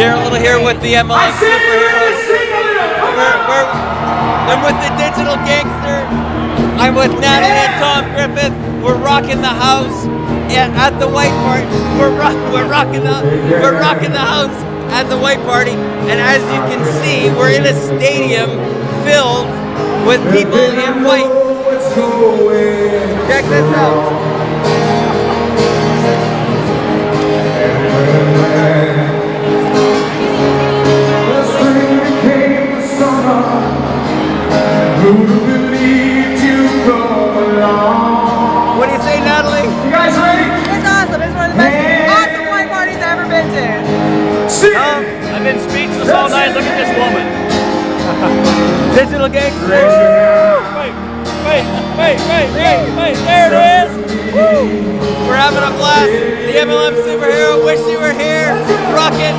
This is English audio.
Daryl Little here with the MLM Superheroes. I'm with the Digital Gangster. I'm with Natalie and Tom Griffith. We're rocking the house at the White Party. We're rocking the house at the White Party. And as you can see, we're in a stadium filled with people in white. Check this out. What do you say, Natalie? You guys ready? It's awesome. It's one of the best awesome white parties I've ever been to. I've been speechless all night. Look at this woman. Digital Gangster. Wait. There it is. Woo. We're having a blast. The MLM Superhero. Wish you were here. Rock it.